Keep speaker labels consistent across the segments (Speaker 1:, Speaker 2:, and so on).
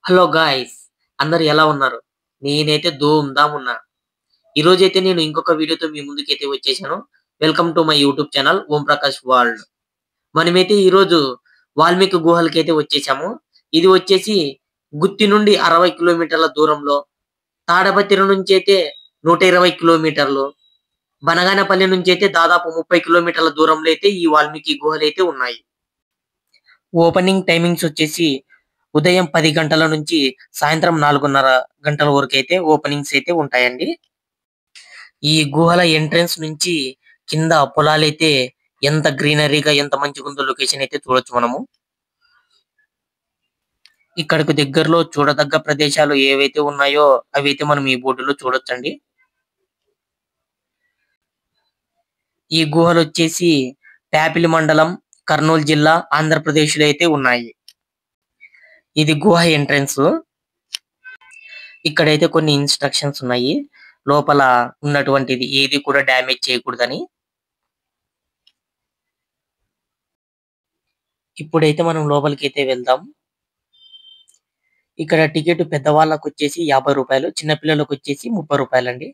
Speaker 1: Hello guys, అందరు ఎలా ఉన్నారు? నేనైతే ధూమ్-ధామ్ ఉన్నా. ఈరోజైతే నేను ఇంకొక వీడియోతో మీ ముందుకైతే వచ్చేసాను. Welcome to my YouTube channel Om Prakash world. మనమైతే ఈరోజు వాల్మీకి గుహలకైతే వచ్చేసాము. ఇది వచ్చేసి గుత్తి నుండి 60 కిలోమీటర్ల దూరంలో, తాడపత్రి నుంచి అయితే 120 కిలోమీటర్లు, బనగానపల్లి నుంచి అయితే దాదాపు 30 కిలోమీటర్ల దూరంలో అయితే ఈ వాల్మీకి గుహలైతే ఉన్నాయి. ఓపెనింగ్ టైమింగ్స్ వచ్చేసి ఉదయం 10 గంటల నుంచి సాయంత్రం 4:30 గంటల వరకైతే ఓపెనింగ్స్ అయితే ఉంటాయండి. ఈ గుహల ఎంట్రన్స్ నుంచి కింద పొలాలైతే ఎంత గ్రీనరీగా ఎంత మంచిగుందో లొకేషన్ అయితే చూడొచ్చు మనము. ఇక్కడికి దగ్గరలో చూడదగ్గ ప్రదేశాలు ఏవైతే ఉన్నాయో అవైతే మనం ఈ బోర్డులో చూడొచ్చండి. ఈ గుహలు వచ్చేసి ప్యాపిలి మండలం, కర్నూలు జిల్లా, ఆంధ్రప్రదేశ్ లో అయితే ఉన్నాయి. ఇది గుహ ఎంట్రన్స్. ఇక్కడైతే కొన్ని ఇన్స్ట్రక్షన్స్ ఉన్నాయి. లోపల ఉన్నటువంటిది ఏది కూడా డ్యామేజ్ చేయకూడదని. ఇప్పుడైతే మనం లోపలికి అయితే వెళ్దాం. ఇక్కడ టికెట్ పెద్దవాళ్ళకు వచ్చేసి 50 రూపాయలు, చిన్నపిల్లలకు వచ్చేసి 30 రూపాయలండి.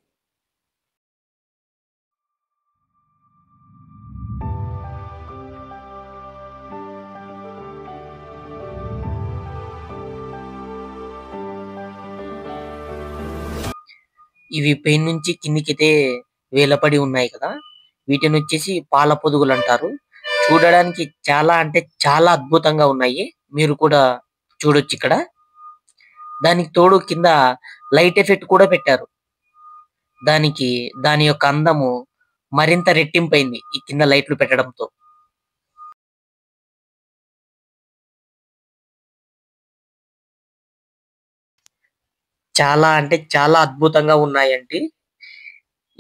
Speaker 1: ఇవి పైన నుంచి కిందికైతే వేలపడి ఉన్నాయి కదా, వీటిని వచ్చేసి పాల పొదుగులు అంటారు. చూడడానికి చాలా అంటే చాలా అద్భుతంగా ఉన్నాయి. మీరు కూడా చూడొచ్చు ఇక్కడ. దానికి తోడు కింద లైట్ ఎఫెక్ట్ కూడా పెట్టారు. దానికి దాని యొక్క అందము మరింత రెట్టింపైంది ఈ కింద లైట్లు పెట్టడంతో. చాలా అంటే చాలా అద్భుతంగా ఉన్నాయండి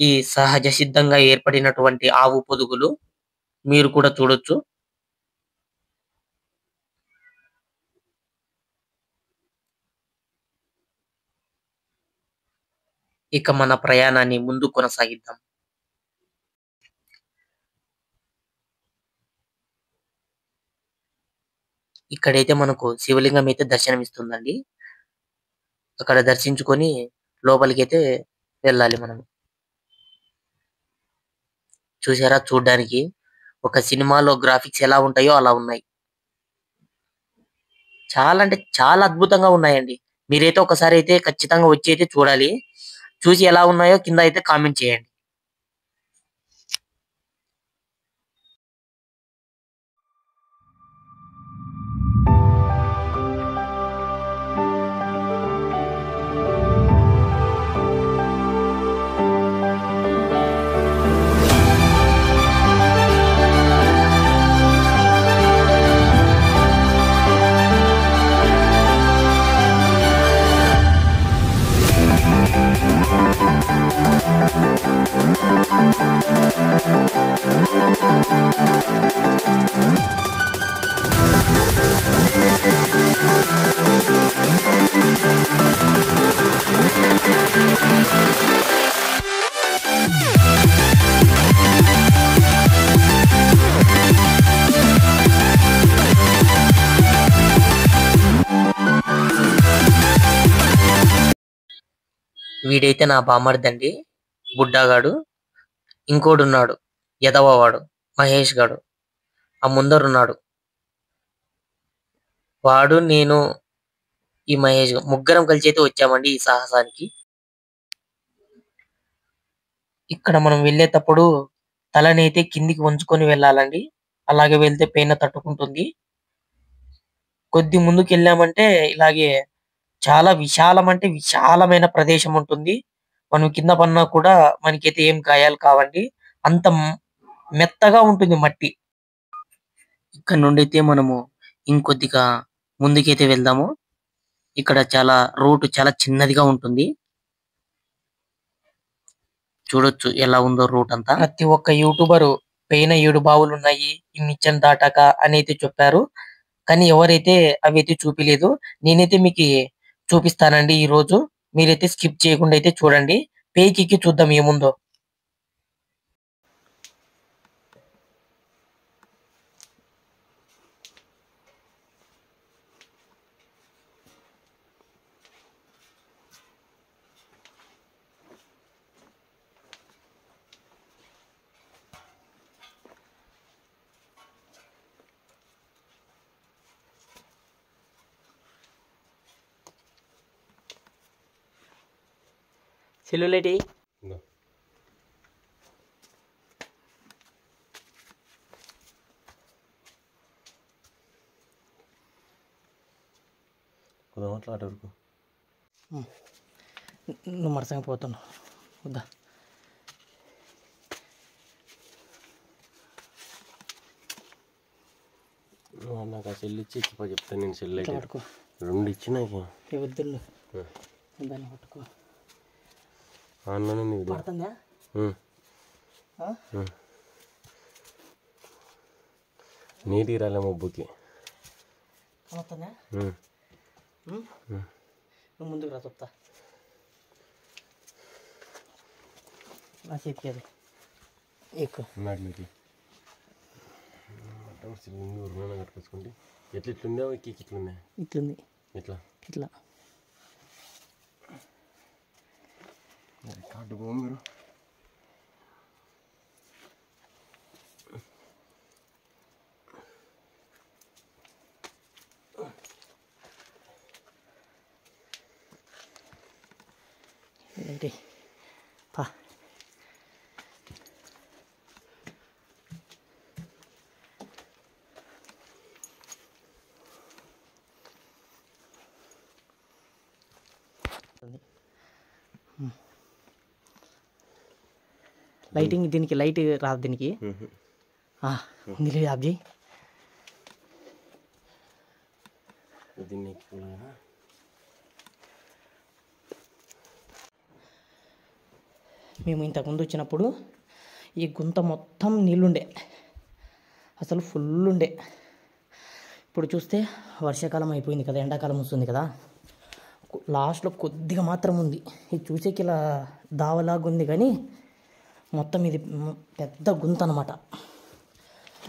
Speaker 1: ఈ సహజ సిద్ధంగా ఏర్పడినటువంటి ఆవు పొదుగులు. మీరు కూడా చూడొచ్చు. ఇక మన ప్రయాణాన్ని ముందు కొనసాగిద్దాం. ఇక్కడైతే మనకు శివలింగం అయితే దర్శనమిస్తుందండి. అక్కడ దర్శించుకొని లోపలికైతే వెళ్ళాలి మనం. చూసారా, చూడ్డానికి ఒక సినిమాలో గ్రాఫిక్స్ ఎలా ఉంటాయో అలా ఉన్నాయి. చాలా అంటే చాలా అద్భుతంగా ఉన్నాయండి. మీరైతే ఒకసారి అయితే ఖచ్చితంగా వచ్చి అయితే చూడాలి. చూసి ఎలా ఉన్నాయో కింద అయితే కామెంట్ చేయండి. వీడైతే నా బామ్మర్దండి, బుడ్డాగాడు. ఇంకోడున్నాడు ఎదవవాడు, మహేష్ గాడు. ఆ ముందరున్నాడు వాడు, నేను, ఈ మహేష్ ముగ్గురం కలిసి అయితే వచ్చామండి ఈ సాహసానికి. ఇక్కడ మనం వెళ్ళేటప్పుడు తలనైతే కిందికి వంచుకొని వెళ్ళాలండి. అలాగే వెళ్తే పైన తట్టుకుంటుంది. కొద్ది ముందుకు వెళ్ళామంటే ఇలాగే చాలా విశాలం అంటే విశాలమైన ప్రదేశం ఉంటుంది. మనం కింద పడినా కూడా మనకైతే ఏం గాయాలు కావండి. అంత మెత్తగా ఉంటుంది మట్టి. ఇక్కడ నుండి అయితే మనము ఇంకొద్దిగా ముందుకైతే వెళ్దాము. ఇక్కడ చాలా రూట్ చాలా చిన్నదిగా ఉంటుంది. చూడొచ్చు ఎలా ఉందో రూట్ అంతా. ప్రతి ఒక్క యూట్యూబర్ పైన 7 బావులు ఉన్నాయి ఈ నిచ్చెన దాటాక అని అయితే చెప్పారు. కానీ ఎవరైతే అవైతే చూపిలేదు. నేనైతే మీకు చూపిస్తానండి ఈ రోజు. మీరైతే స్కిప్ చేయకుండా అయితే చూడండి. పైకి చూద్దాం ఏముందో. సెల్యులైట్
Speaker 2: కుదమట్లాట వరకు
Speaker 1: నువ్వు మరసంగా పోతున్నావు వద్దా
Speaker 2: నాకు ఆ సెల్ ఇచ్చి ఇచ్చిపో చెప్తాను నేను సెల్ అయితే పట్టుకో 2 ఇచ్చినాక
Speaker 1: వద్దులు దాన్ని పట్టుకో
Speaker 2: ఆన్లోనే నీది
Speaker 1: పడుతుందా
Speaker 2: నీటికి రాలే మబ్బుకి
Speaker 1: వస్తుందా నువ్వు ముందుకు రా చెప్తా నా చేతికి అది ఎక్కువ
Speaker 2: నాటికి ఊరుమైనా కట్టుకొచ్చుకోండి ఎట్లా ఇట్లుందా ఇట్లుందా
Speaker 1: ఇట్లుంది
Speaker 2: ఇట్లా
Speaker 1: ఇట్లా
Speaker 2: కార్డు పో మీరు
Speaker 1: ఏంటి పా లైటింగ్ దీనికి లైట్ రాదు దీనికి ఉంది అబ్జీ
Speaker 2: దీన్ని
Speaker 1: మేము ఇంతకుముందు వచ్చినప్పుడు ఈ గుంత మొత్తం నీళ్ళుండే అసలు ఫుల్ ఉండే ఇప్పుడు చూస్తే వర్షాకాలం అయిపోయింది కదా ఎండాకాలం వస్తుంది కదా లాస్ట్లో కొద్దిగా మాత్రం ఉంది ఇది చూసేకి ఇలా దావలాగా ఉంది కానీ మొత్తం ఇది పెద్ద గుంత అన్నమాట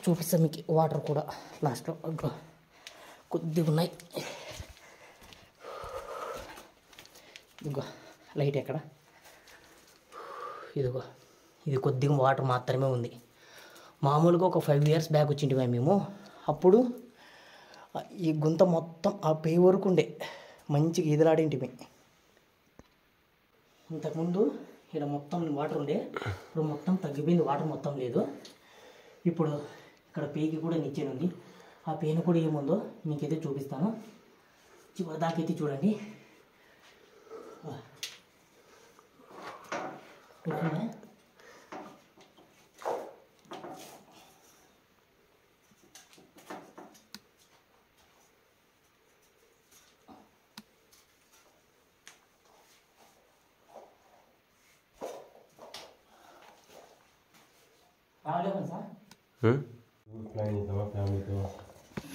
Speaker 1: చూపిస్తాం మీకు వాటర్ కూడా లాస్ట్లో కొద్దిగా ఉన్నాయి ఇదిగో లైట్ ఎక్కడ ఇదిగో ఇది కొద్దిగా వాటర్ మాత్రమే ఉంది మామూలుగా ఒక 5 years బ్యాక్ వచ్చింటివి మేము అప్పుడు ఈ గుంత మొత్తం ఆ పే వరకు ఉండే మంచిగా ఈదలాడింటివి ఇంతకుముందు ఇక్కడ మొత్తం వాటర్ ఉండే ఇప్పుడు మొత్తం తగ్గిపోయింది వాటర్ మొత్తం లేదు ఇప్పుడు ఇక్కడ పేకి కూడా నిచ్చేది ఉంది ఆ పేను కూడా ఏముందో మీకైతే చూపిస్తాను చివరి దాకైతే చూడండి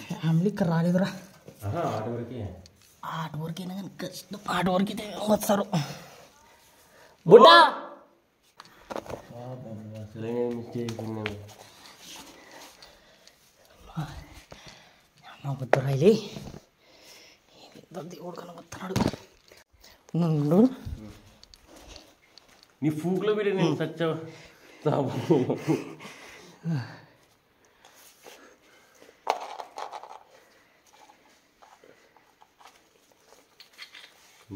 Speaker 1: ఫ్యామిలీకి రాలేదురా ఆట వరకైనా కానీ కష్టం ఆట వరకు అయితే వస్తారు బుడ్డా వద్దు రాయిలే దేవుడు కనబడుతున్నాడు నుండు
Speaker 2: నీ ఫూక్లో పెట్టి నేను సచ్చా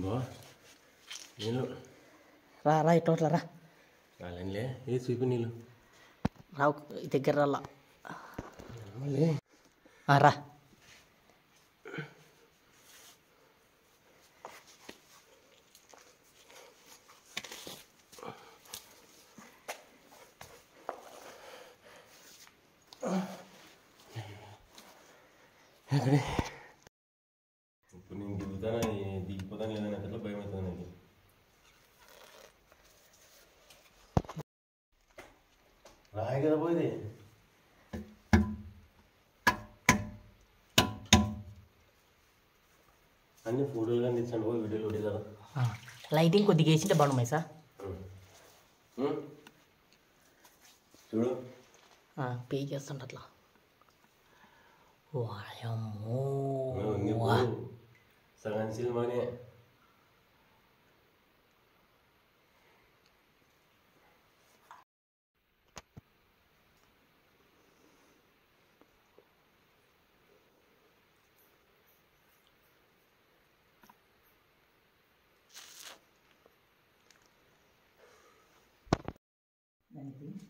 Speaker 2: బా నీళ్ళు
Speaker 1: రా రా ఇట్లా రా
Speaker 2: రాలేనులే ఏ చూపి నీళ్ళు
Speaker 1: రావు దగ్గర రాలా రా
Speaker 2: ఎక్కడే ఇప్పుడు నేను దిగుతానా దిగిపోతాను లేదా నాకు ఎట్లా భయం అవుతుంది నాకు రాయి కదా పోయింది అన్ని ఫోటోలు కానీ తెచ్చాను పోయి వీడియోలు ఒకటి కదా
Speaker 1: లైటింగ్ కొద్దిగా వేసింటే బాగున్నాయి సార్
Speaker 2: చూడు
Speaker 1: పే చేస్తుంట అట్లా
Speaker 2: సగం సినిమానే
Speaker 1: పడుతుందా?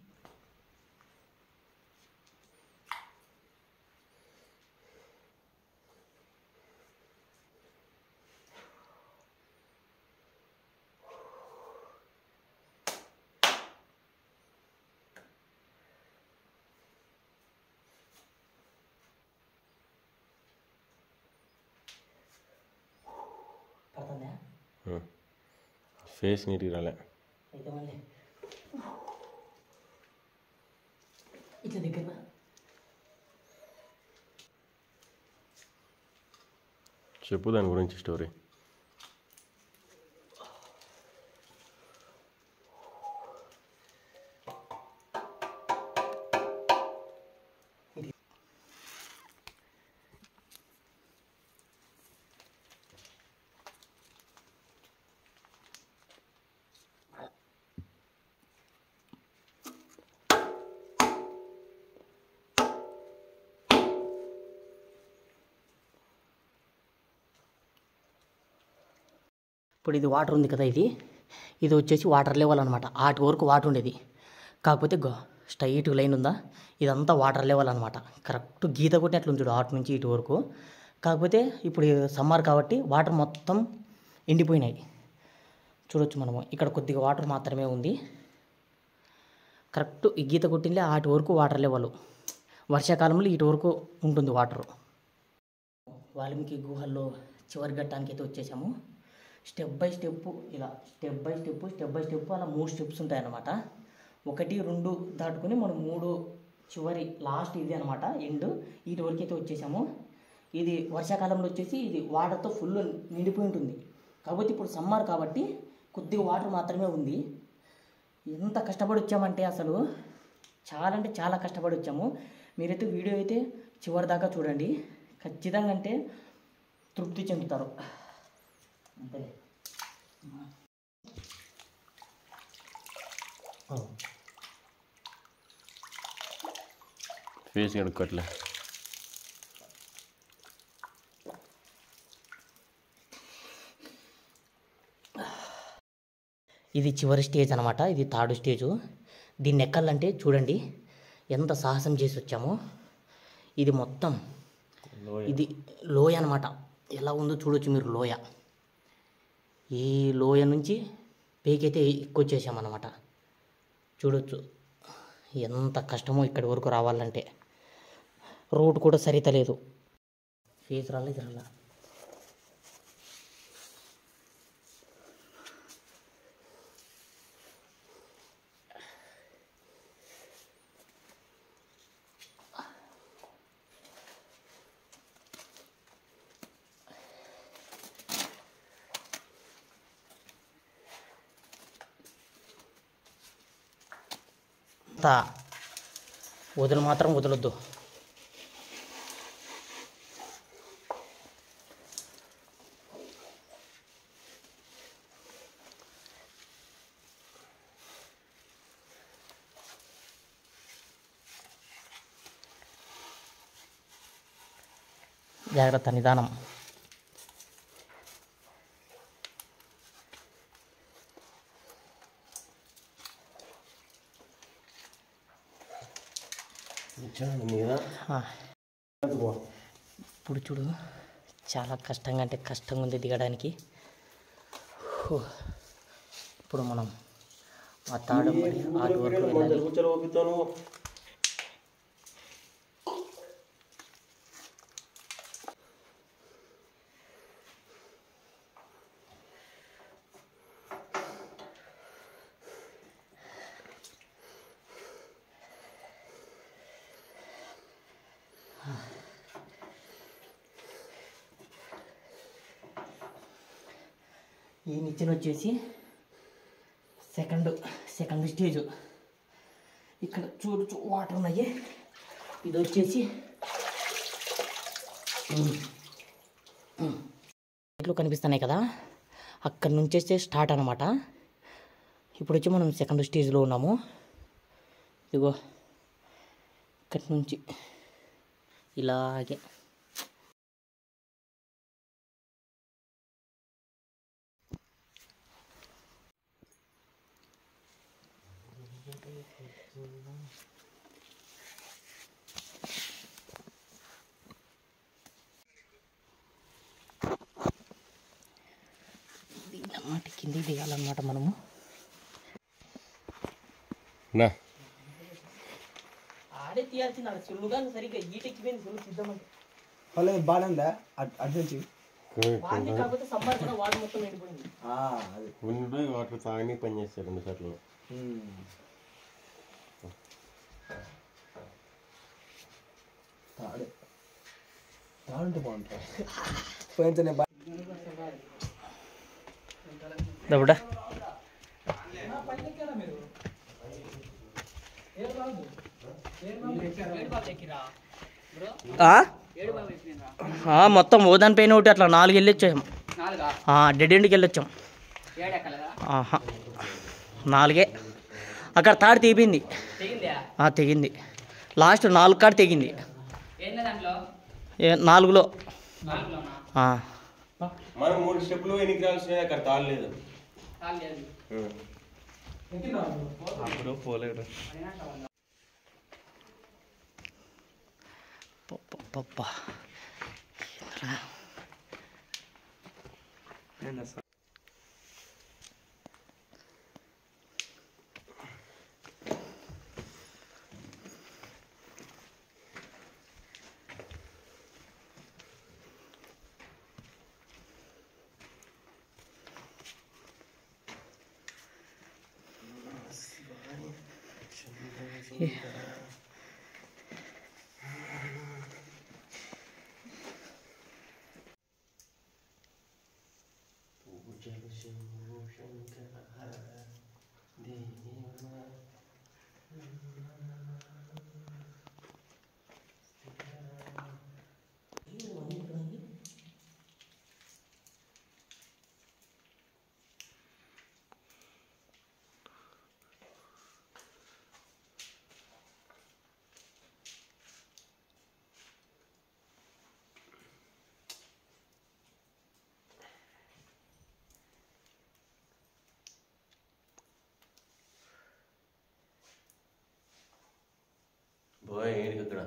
Speaker 2: ఫేస్ నీట్గా రాలే.
Speaker 1: అయితే మళ్ళీ ఇట్లా దగ్గర
Speaker 2: చెప్పు దాని గురించి స్టోరీ.
Speaker 1: ఇప్పుడు ఇది వాటర్ ఉంది కదా, ఇది వచ్చేసి వాటర్ లెవెల్ అనమాట. ఆటి వరకు వాటర్ ఉండేది, కాకపోతే స్ట్రైట్ లైన్ ఉందా, ఇదంతా వాటర్ లెవెల్ అనమాట. కరెక్ట్ గీత కొట్టినట్లు ఉంది చూడు, ఆటు నుంచి ఇటు వరకు. కాకపోతే ఇప్పుడు సమ్మర్ కాబట్టి వాటర్ మొత్తం ఎండిపోయినాయి. చూడొచ్చు మనము, ఇక్కడ కొద్దిగా వాటర్ మాత్రమే ఉంది. కరెక్ట్ ఈ గీత కొట్టిందే ఆటి వరకు వాటర్ లెవెల్. వర్షాకాలంలో ఇటు వరకు ఉంటుంది వాటరు. వాల్మీకి గుహల్లో చివరి ఘట్టానికి అయితే వచ్చేసాము. స్టెప్ బై స్టెప్ ఇలా స్టెప్ బై స్టెప్ అలా 3 స్టెప్స్ ఉంటాయన్నమాట. 1, 2 దాటుకుని మనం 3 చివరి లాస్ట్ ఇది అనమాట ఎండ్. వీటి వరకు అయితే వచ్చేసాము. ఇది వర్షాకాలంలో వచ్చేసి ఇది వాటర్తో ఫుల్ నిండిపోయి ఉంటుంది. కాకపోతే ఇప్పుడు సమ్మర్ కాబట్టి కొద్దిగా వాటర్ మాత్రమే ఉంది. ఎంత కష్టపడి వచ్చామంటే అసలు చాలా అంటే చాలా కష్టపడి వచ్చాము. మీరైతే వీడియో అయితే చివరి దాకా చూడండి, ఖచ్చితంగా అంటే తృప్తి చెందుతారు. అంతే.
Speaker 2: ఫేస్ కడుక్కోట్లే.
Speaker 1: ఇది చివరి స్టేజ్ అనమాట, ఇది 3rd స్టేజు. దీన్ని ఎక్కాలంటే చూడండి ఎంత సాహసం చేసి వచ్చామో. ఇది మొత్తం ఇది లోయ అనమాట. ఎలా ఉందో చూడొచ్చు మీరు లోయ. ఈ లోయ నుంచి పైకైతే ఎక్కువచ్చేసామన్నమాట. చూడొచ్చు ఎంత కష్టమో ఇక్కడి వరకు రావాలంటే. రోడ్ కూడా సరిత లేదు. ఫేస్ రాలేదు రాలా. వదులు మాత్రం వదలొద్దు. జాగ్రత్త, నిదానం. ఇప్పుడు చూడు చాలా కష్టంగా అంటే కష్టంగా ఉంది దిగడానికి. ఇప్పుడు మనం ఆ తాడంబడి ఆటి వరకు వెళ్ళాలి. ఈ నిచ్చెన వచ్చేసి సెకండ్ స్టేజ్. ఇక్కడ చూడొచ్చు వాటర్ ఉన్నాయి. ఇది వచ్చేసి ఇట్లు కనిపిస్తున్నాయి కదా, అక్కడి నుంచి వస్తే స్టార్ట్ అనమాట. ఇప్పుడు వచ్చి మనం సెకండ్ స్టేజ్లో ఉన్నాము. ఇదిగో ఇక్కడి నుంచి ఇలాగే కిందికి దిగాలన్నమాట మనము.
Speaker 2: నా
Speaker 1: ఆడే తీయాల్సింది ఆడ చెల్లుగా సరిగ్గా ఈటెక్కిపోయింది చెల్లు సిద్ధమంటే
Speaker 3: వాళ్ళ బాగానే ఉందా అటు నుంచి
Speaker 1: కాకపోతే సమ్మర్ కూడా వాటర్ మొత్తం ఎండిపోయింది.
Speaker 2: ఉండి వాటర్ తాగని పని చేస్తారు 2 సార్లు.
Speaker 3: తాడుంటే బాగుంటుంది. పోయించనే
Speaker 1: దబ్బడా మొత్తం ఓదాని పైన ఒకటి అట్లా 4 వెళ్ళొచ్చాం. డెడ్ ఎండ్కి వెళ్ళొచ్చాం. 4 అక్కడ తాడు తెగింది. తెగింది లాస్ట్ 4 కాడ తెగింది. 4లో
Speaker 2: మనం 3 స్టెప్లు ఎనికి రాల్సిన అక్కడ తాళలేదు. అప్పుడు పోలేడు.
Speaker 1: పప్పా
Speaker 2: బాయ్ ఏంటి అక్కడ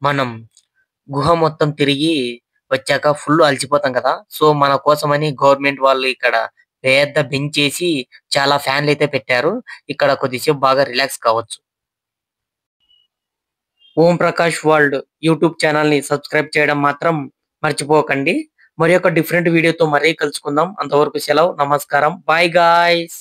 Speaker 1: మనం గుహ మొత్తం తిరిగి వచ్చాక ఫుల్ అలసిపోతాం కదా. సో మన కోసమని గవర్నమెంట్ వాళ్ళు ఇక్కడ పెద్ద బెంచ్ చేసి చాలా ఫ్యాన్లు అయితే పెట్టారు. ఇక్కడ కొద్దిసేపు బాగా రిలాక్స్ కావచ్చు. ఓం ప్రకాష్ వరల్డ్ యూట్యూబ్ ఛానల్ ని సబ్స్క్రైబ్ చేయడం మాత్రం మర్చిపోకండి. మరి ఒక డిఫరెంట్ వీడియోతో మరీ కలుసుకుందాం. అంతవరకు సెలవు. నమస్కారం. Bye guys.